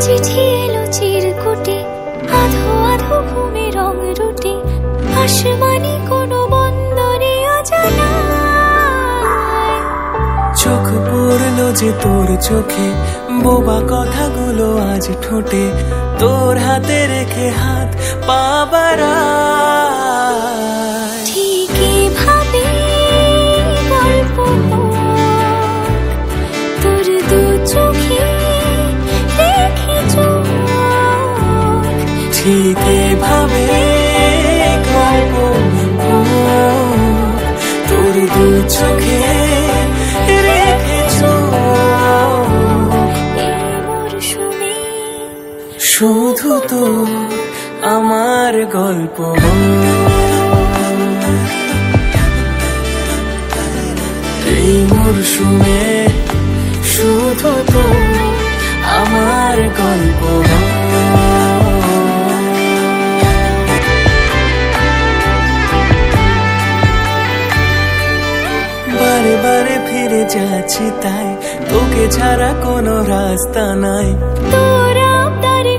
চিঠি এলো চিরকুটে, আধো আধো ঘুমে রং রুটে, আসমানি কোনো বন্দরে অজানা। চোখ পড়লো যে তোর চোখে, বোবা কথাগুলো আজ ঠোঁটে, তোর হাতে রেখে হাত পা বাড়ায়। ঠিকই ভাবে গল্প তোর দু চোখে রেখে চোখ, ঠিক এভাবে গল্প তোর দু চোখে রেখে চোখ। এই মরশুমে শুধু তো আমার গল্প, এই মরশুমে শুধু তো আমার গল্প। বারে বারে ফিরে যাচ্ছি তাই, তোকে ছাড়া কোনো রাস্তা নাই। তোর আবদারে